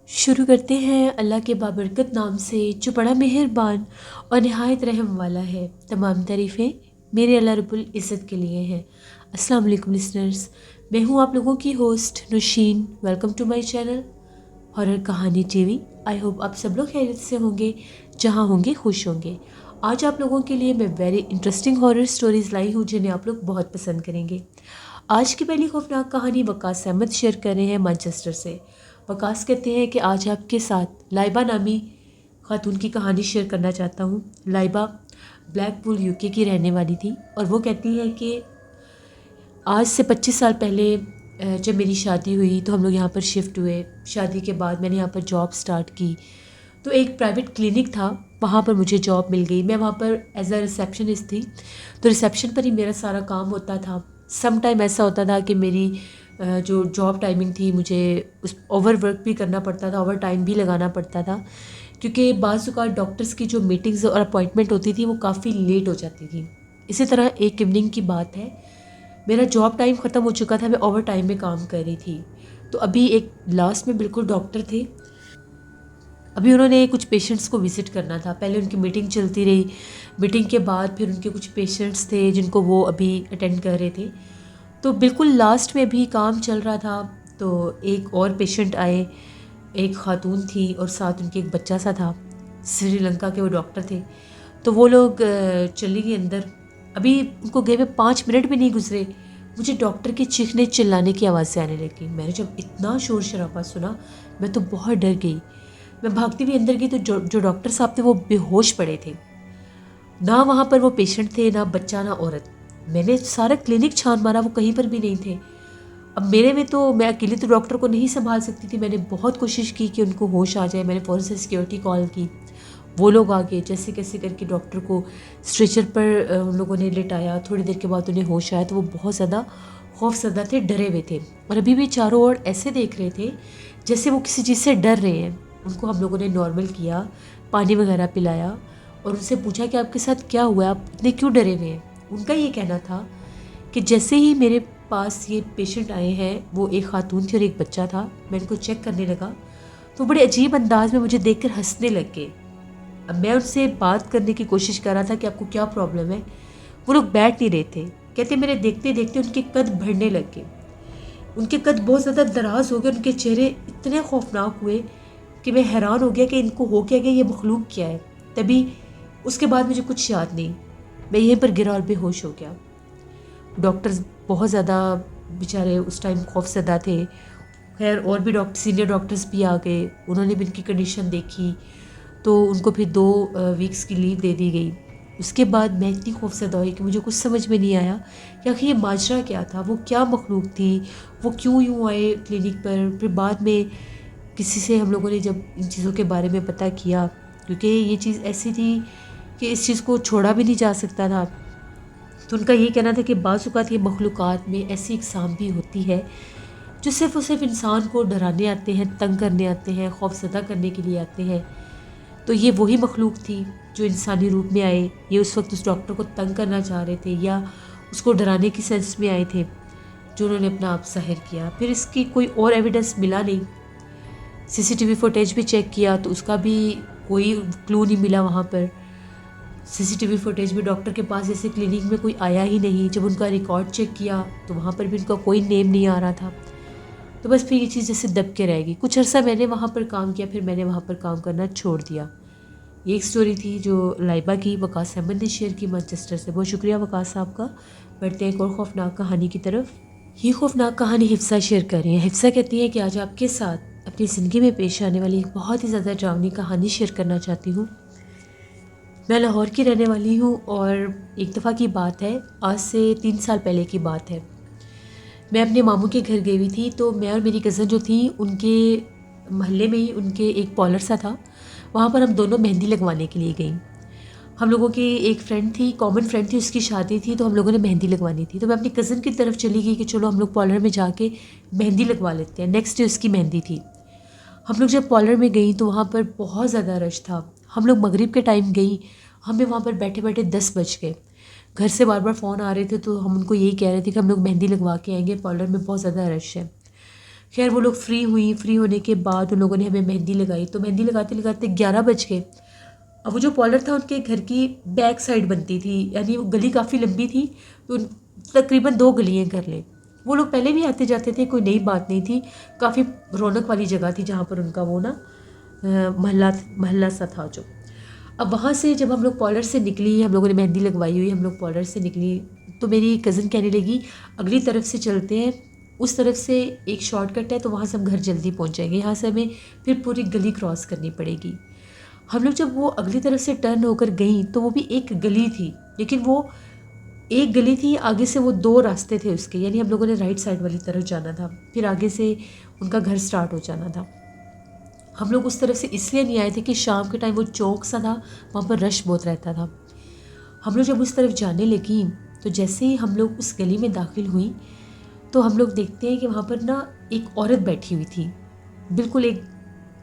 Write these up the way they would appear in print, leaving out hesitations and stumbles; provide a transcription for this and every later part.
शुरू करते हैं अल्लाह के बाबरकत नाम से जो बड़ा मेहरबान और नहायत रहम वाला है। तमाम तारीफ़ें मेरे अल्लाह रब्बुल इज़्ज़त के लिए हैं। अस्सलाम वालेकुम लिसनर्स, मैं हूँ आप लोगों की host Nausheen. Welcome to my channel horror कहानी टीवी। आई होप आप सब लोग खैरियत से होंगे, जहाँ होंगे खुश होंगे। आज आप लोगों के लिए मैं वेरी इंटरेस्टिंग हॉरर स्टोरीज़ लाई हूँ जिन्हें आप लोग बहुत पसंद करेंगे। आज की पहली खौफनाक कहानी वकास अहमद शेयर कर रहे हैं मैनचेस्टर से। वकास कहते हैं कि आज आपके साथ लाइबा नामी खातून की कहानी शेयर करना चाहता हूँ। लाइबा ब्लैकपूल यूके की रहने वाली थी और वो कहती है कि आज से 25 साल पहले जब मेरी शादी हुई तो हम लोग यहाँ पर शिफ्ट हुए। शादी के बाद मैंने यहाँ पर जॉब स्टार्ट की तो एक प्राइवेट क्लिनिक था, वहाँ पर मुझे जॉब मिल गई। मैं वहाँ पर एज अ रिसेप्शनिस्ट थी, तो रिसेप्शन पर ही मेरा सारा काम होता था। सम टाइम ऐसा होता था कि मेरी जो जॉब टाइमिंग थी, मुझे उस ओवर वर्क भी करना पड़ता था, ओवर टाइम भी लगाना पड़ता था, क्योंकि बाज़ औक़ात डॉक्टर्स की जो मीटिंग्स और अपॉइंटमेंट होती थी वो काफ़ी लेट हो जाती थी। इसी तरह एक इवनिंग की बात है, मेरा जॉब टाइम ख़त्म हो चुका था, मैं ओवर टाइम में काम कर रही थी। तो अभी एक लास्ट में बिल्कुल डॉक्टर थे, अभी उन्होंने कुछ पेशेंट्स को विज़िट करना था। पहले उनकी मीटिंग चलती रही, मीटिंग के बाद फिर उनके कुछ पेशेंट्स थे जिनको वो अभी अटेंड कर रहे थे। तो बिल्कुल लास्ट में भी काम चल रहा था तो एक और पेशेंट आए, एक खातून थी और साथ उनके एक बच्चा सा था। श्रीलंका के वो डॉक्टर थे। तो वो लोग चली गई अंदर। अभी उनको गए हुए 5 मिनट भी नहीं गुजरे, मुझे डॉक्टर के चीखने चिल्लाने की आवाज़ आने लगी। मैंने जब इतना शोर शराबा सुना, मैं तो बहुत डर गई। मैं भागती हुई अंदर गई तो जो डॉक्टर साहब थे वो बेहोश पड़े थे। ना वहाँ पर वो पेशेंट थे, ना बच्चा, ना औरत। मैंने सारा क्लिनिक छान मारा, वो कहीं पर भी नहीं थे। अब मेरे में तो मैं अकेले तो डॉक्टर को नहीं संभाल सकती थी। मैंने बहुत कोशिश की कि उनको होश आ जाए। मैंने फ़ौरन से सिक्योरिटी कॉल की, वो लोग आ गए। जैसे कैसे करके डॉक्टर को स्ट्रेचर पर उन लोगों ने लिटाया। थोड़ी देर के बाद उन्हें होश आया तो वो बहुत ज़्यादा खौफज़दा थे, डरे हुए थे और अभी भी चारों ओर ऐसे देख रहे थे जैसे वो किसी चीज़ से डर रहे हैं। उनको हम लोगों ने नॉर्मल किया, पानी वगैरह पिलाया और उनसे पूछा कि आपके साथ क्या हुआ है, आप इतने क्यों डरे हुए हैं। उनका ये कहना था कि जैसे ही मेरे पास ये पेशेंट आए हैं, वो एक खातून थी और एक बच्चा था, मैं इनको चेक करने लगा तो बड़े अजीब अंदाज में मुझे देखकर हंसने लग गए। अब मैं उनसे बात करने की कोशिश कर रहा था कि आपको क्या प्रॉब्लम है। वो लोग बैठ नहीं रहे थे। कहते मेरे देखते देखते उनके कद बढ़ने लग गए, उनके कद बहुत ज़्यादा दराज हो गए, उनके चेहरे इतने खौफनाक हुए कि मैं हैरान हो गया कि इनको हो क्या गया, ये मखलूक क्या है। तभी उसके बाद मुझे कुछ याद नहीं, मैं यहीं पर गिरा और बेहोश हो गया। डॉक्टर्स बहुत ज़्यादा बेचारे उस टाइम खौफज़दा थे। खैर और भी सीनियर डॉक्टर्स भी आ गए, उन्होंने भी इनकी कंडीशन देखी तो उनको फिर 2 वीक्स की लीव दे दी गई। उसके बाद मैं इतनी खौफज़दा हुई कि मुझे कुछ समझ में नहीं आया कि आखिर ये माजरा क्या था, वो क्या मखलूक थी, वो क्यों यूँ आए क्लिनिक पर। फिर बाद में किसी से हम लोगों ने जब इन चीज़ों के बारे में पता किया, क्योंकि ये चीज़ ऐसी थी कि इस चीज़ को छोड़ा भी नहीं जा सकता था, तो उनका ये कहना था कि बाज़ औक़ात ये मखलूक़ात में ऐसी इक़साम भी होती है जो सिर्फ़ और सिर्फ़ इंसान को डराने आते हैं, तंग करने आते हैं, खौफज़दा करने के लिए आते हैं। तो ये वही मखलूक थी जो इंसानी रूप में आए। ये उस वक्त उस डॉक्टर को तंग करना चाह रहे थे या उसको डराने की सेंस में आए थे, जो उन्होंने अपना आप ज़ाहिर किया। फिर इसकी कोई और एविडेंस मिला नहीं। सीसीटीवी फुटेज भी चेक किया तो उसका भी कोई क्लू नहीं मिला। वहाँ पर सीसीटीवी फुटेज में डॉक्टर के पास जैसे क्लिनिक में कोई आया ही नहीं। जब उनका रिकॉर्ड चेक किया तो वहाँ पर भी उनका कोई नेम नहीं आ रहा था। तो बस फिर ये चीज़ जैसे दब के रहेगी। कुछ अर्सा मैंने वहाँ पर काम किया, फिर मैंने वहाँ पर काम करना छोड़ दिया। ये एक स्टोरी थी जो लाइबा की वकास अहमद ने शेयर की मैनचेस्टर से। बहुत शुक्रिया वकास साहब का। बढ़ते हैं एक और खौफनाक कहानी की तरफ। ये खौफनाक कहानी हिफ्सा शेयर कर रही है। हिफ्सा कहती है कि आज आपके साथ अपनी ज़िंदगी में पेश आने वाली एक बहुत ही ज़्यादा डरावनी कहानी शेयर करना चाहती हूँ। मैं लाहौर की रहने वाली हूँ और एक दफ़ा की बात है, आज से 3 साल पहले की बात है। मैं अपने मामू के घर गई हुई थी, तो मैं और मेरी कज़न जो थी, उनके महल्ले में ही उनके एक पार्लर सा था, वहाँ पर हम दोनों मेहंदी लगवाने के लिए गई। हम लोगों की एक फ्रेंड थी, कॉमन फ्रेंड थी, उसकी शादी थी तो हम लोगों ने मेहंदी लगवानी थी। तो मैं अपनी कज़न की तरफ चली गई कि चलो हम लोग पार्लर में जाके मेहंदी लगवा लेते हैं। नेक्स्ट डे उसकी मेहंदी थी। हम लोग जब पार्लर में गई तो वहाँ पर बहुत ज़्यादा रश था। हम लोग मगरिब के टाइम गई, हमें वहाँ पर बैठे बैठे 10 बज गए। घर से बार बार फ़ोन आ रहे थे तो हम उनको यही कह रहे थे कि हम लोग मेहंदी लगवा के आएंगे, पार्लर में बहुत ज़्यादा रश है। खैर वो लोग फ्री होने के बाद उन लोगों ने हमें मेहंदी लगाई। तो मेहंदी लगाते लगाते 11 बज गए। अब वो जो पॉलर था उनके घर की बैक साइड बनती थी, यानी वो गली काफ़ी लंबी थी, तो तकरीबन 2 गलियाँ कर लें। वो लोग पहले भी आते जाते थे, कोई नई बात नहीं थी। काफ़ी रौनक वाली जगह थी जहाँ पर उनका वो ना महल्ला सा था जो। अब वहाँ से जब हम लोग पॉलर से निकली, हम लोगों ने मेहंदी लगवाई हुई, हम लोग पॉलर से निकली, तो मेरी कज़न कहने लगी अगली तरफ से चलते हैं, उस तरफ से एक शॉर्टकट है तो वहाँ से हम घर जल्दी पहुँच जाएंगे, यहाँ से हमें फिर पूरी गली क्रॉस करनी पड़ेगी। हम लोग जब वो अगली तरफ से टर्न होकर गई तो वो भी एक गली थी, लेकिन वो एक गली थी, आगे से वो 2 रास्ते थे उसके, यानी हम लोगों ने राइट साइड वाली तरफ जाना था, फिर आगे से उनका घर स्टार्ट हो जाना था। हम लोग उस तरफ से इसलिए नहीं आए थे कि शाम के टाइम वो चौक सा था, वहाँ पर रश बहुत रहता था। हम लोग जब उस तरफ जाने लगी तो जैसे ही हम लोग उस गली में दाखिल हुई तो हम लोग देखते हैं कि वहाँ पर ना एक औरत बैठी हुई थी, बिल्कुल एक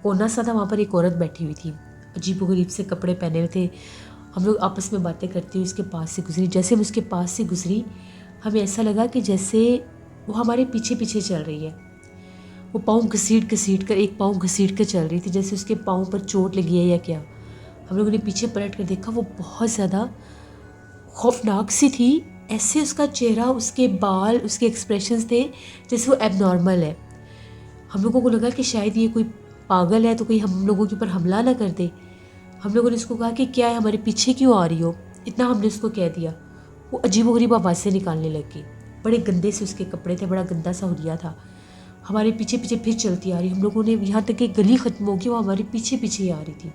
कोना सा था, वहाँ पर एक औरत बैठी हुई थी, अजीबोगरीब से कपड़े पहने हुए थे। हम लोग आपस में बातें करते हुए उसके पास से गुजरी। जैसे हम उसके पास से गुजरी, हमें ऐसा लगा कि जैसे वो हमारे पीछे पीछे चल रही है। वो पाँव घसीट कर, एक पाँव घसीट कर चल रही थी, जैसे उसके पाँव पर चोट लगी है या क्या। हम लोगों ने पीछे पलट कर देखा, वो बहुत ज़्यादा खौफनाक सी थी। ऐसे उसका चेहरा, उसके बाल, उसके एक्सप्रेशंस थे जैसे वो एबनॉर्मल है। हम लोगों को लगा कि शायद ये कोई पागल है तो कोई हम लोगों के ऊपर हमला ना कर दे। हम लोगों ने उसको कहा कि क्या है, हमारे पीछे क्यों आ रही हो, इतना हमने उसको कह दिया। वो अजीबोगरीब आवाज़ें निकालने लगी, बड़े गंदे से उसके कपड़े थे, बड़ा गंदा सा हुलिया था। हमारे पीछे पीछे फिर चलती आ रही। हम लोगों ने यहाँ तक कि गली ख़त्म होगी, वो हमारे पीछे पीछे ही आ रही थी।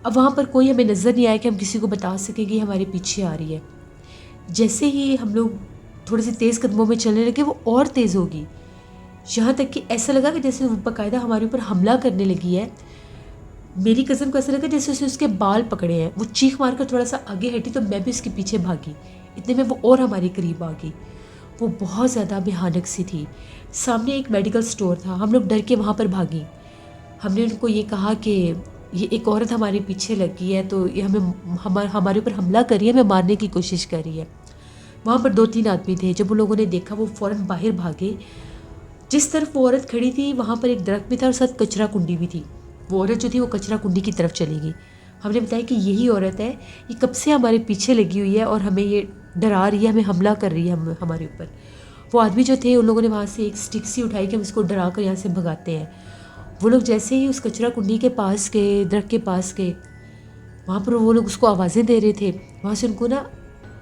अब वहाँ पर कोई हमें नज़र नहीं आया कि हम किसी को बता सकें कि हमारे पीछे आ रही है। जैसे ही हम लोग थोड़े से तेज़ कदमों में चलने लगे, वो और तेज़ होगी, यहाँ तक कि ऐसा लगा कि जैसे वो बाकायदा हमारे ऊपर हमला करने लगी है। मेरी कज़न को ऐसा लगा जैसे उसके बाल पकड़े हैं। वो चीख मारकर थोड़ा सा आगे हटी तो मैं भी उसके पीछे भागी। इतने में वो और हमारे करीब आ गई। वो बहुत ज़्यादा भयानक सी थी। सामने एक मेडिकल स्टोर था, हम लोग डर के वहाँ पर भागी। हमने उनको ये कहा कि ये एक औरत हमारे पीछे लगी है, तो ये हमारे ऊपर हमला कर रही है, हमें मारने की कोशिश कर रही है। वहाँ पर 2-3 आदमी थे। जब उन लोगों ने देखा, वो फ़ौरन बाहर भागे। जिस तरफ वो औरत खड़ी थी वहाँ पर एक दरख्त भी था और साथ कचरा कुंडी भी थी। वो औरत जो थी वो कचरा कुंडी की तरफ चली गई। हमने बताया कि यही औरत है, ये कब से हमारे पीछे लगी हुई है और हमें ये डरा रही है, हमें हमला कर रही है हमारे ऊपर। वो आदमी जो थे, उन लोगों ने वहाँ से एक स्टिक सी उठाई कि हम इसको डरा कर यहाँ से भगाते हैं। वो लोग जैसे ही उस कचरा कुंडी के पास गए, दरख्त के पास गए, वहाँ पर वो लोग उसको आवाज़ें दे रहे थे। वहाँ से उनको ना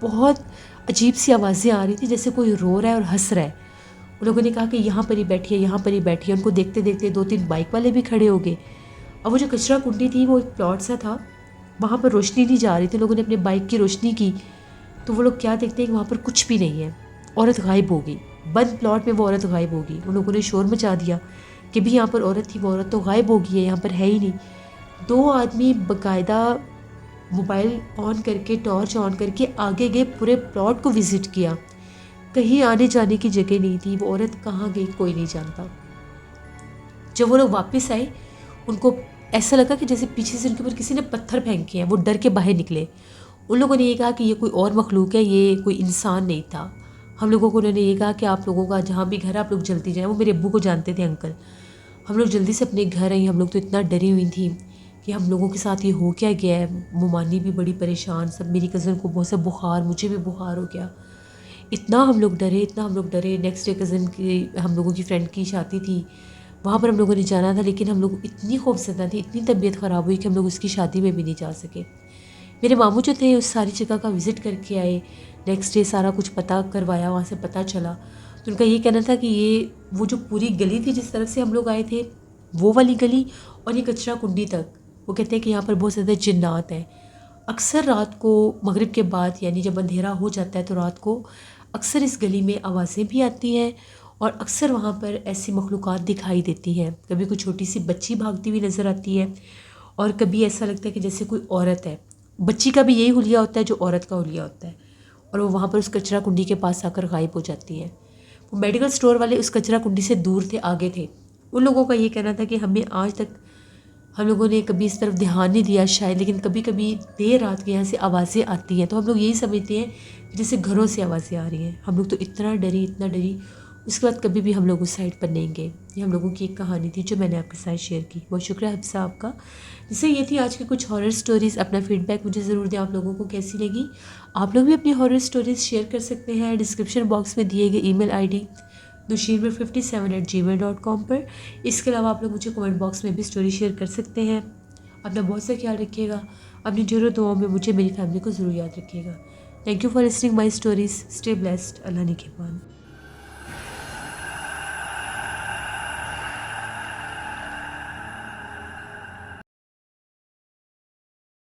बहुत अजीब सी आवाज़ें आ रही थी, जैसे कोई रो रहा है और हंस रहा है। उन लोगों ने कहा कि यहाँ पर ही बैठिए, यहाँ पर ही बैठिए। उनको देखते देखते 2-3 बाइक वाले भी खड़े हो गए। अब वो जो कचरा कुंडी थी वो एक प्लॉट सा था, वहाँ पर रोशनी नहीं जा रही थी। लोगों ने अपने बाइक की रोशनी की तो वो लोग क्या देखते हैं कि वहाँ पर कुछ भी नहीं है, औरत गायब हो गई। बंद प्लॉट में वो औरत गायब हो गई। उन लोगों ने शोर मचा दिया कि भी यहाँ पर औरत थी, वो औरत तो गायब हो गई है, यहाँ पर है ही नहीं। 2 आदमी बाकायदा मोबाइल ऑन करके, टॉर्च ऑन करके आगे गए, पूरे प्लॉट को विज़िट किया। कहीं आने जाने की जगह नहीं थी। वो औरत कहाँ गई कोई नहीं जानता। जब वो लोग वापस आए, उनको ऐसा लगा कि जैसे पीछे से उनके ऊपर किसी ने पत्थर फेंके हैं। वो डर के बाहर निकले। उन लोगों ने ये कहा कि ये कोई और मखलूक है, ये कोई इंसान नहीं था। हम लोगों को उन्होंने ये कहा कि आप लोगों का जहाँ भी घर है आप लोग जल्दी जाएँ। वो मेरे अब्बू को जानते थे अंकल। हम लोग जल्दी से अपने घर आई। हम लोग तो इतना डरी हुई थी कि हम लोगों के साथ ये हो क्या गया है। मुमानी भी बड़ी परेशान, सब मेरी कज़न को बहुत सा बुखार, मुझे भी बुखार हो गया। इतना हम लोग डरे। नेक्स्ट डे कज़न की, हम लोगों की फ्रेंड की शादी थी, वहाँ पर हम लोगों ने जाना था, लेकिन हम लोग इतनी खौफज़दा थी, इतनी तबीयत ख़राब हुई कि हम लोग उसकी शादी में भी नहीं जा सके। मेरे मामू जो थे उस सारी जगह का विज़िट करके आए। नेक्स्ट डे सारा कुछ पता करवाया, वहाँ से पता चला तो उनका ये कहना था कि ये वो जो पूरी गली थी जिस तरफ से हम लोग आए थे, वो वाली गली और ये कचरा कुंडी तक, वो कहते हैं कि यहाँ पर बहुत ज़्यादा जिन्नात हैं। अक्सर रात को मगरिब के बाद, यानी जब अंधेरा हो जाता है, तो रात को अक्सर इस गली में आवाज़ें भी आती हैं और अक्सर वहाँ पर ऐसी मखलूक़ात दिखाई देती हैं। कभी कोई छोटी सी बच्ची भागती हुई नज़र आती है और कभी ऐसा लगता है कि जैसे कोई औरत है। बच्ची का भी यही हुलिया होता है जो औरत का हुलिया होता है, और वो वहाँ पर उस कचरा कुंडी के पास आकर गायब हो जाती है। वो मेडिकल स्टोर वाले उस कचरा कुंडी से दूर थे, आगे थे। उन लोगों का ये कहना था कि हमें आज तक, हम लोगों ने कभी इस तरफ ध्यान नहीं दिया शायद, लेकिन कभी कभी देर रात के यहाँ से आवाज़ें आती हैं तो हम लोग यही समझते हैं जैसे घरों से आवाज़ें आ रही हैं। हम लोग तो इतना डरी। उसके बाद कभी भी हम लोग उस साइड पर नहीं गए। ये हम लोगों की एक कहानी थी जो मैंने आपके साथ शेयर की। बहुत शुक्रिया हफ्सा आपका। जैसे ये थी आज की कुछ हॉरर स्टोरीज़। अपना फीडबैक मुझे ज़रूर दें, आप लोगों को कैसी लगी। आप लोग भी अपनी हॉरर स्टोरीज़ शेयर कर सकते हैं डिस्क्रिप्शन बॉक्स में दिए गए ईमेल आईडी dusheermir57@gmail.com पर। इसके अलावा आप लोग मुझे कमेंट बॉक्स में भी स्टोरी शेयर कर सकते हैं। अपना बहुत सा ख्याल रखिएगा। अपनी ज़रूरत दुआओं में मुझे, मेरी फैमिली को ज़रूर याद रखिएगा। Thank you for listening my stories. Stay blessed. अल्लाह निगहबान।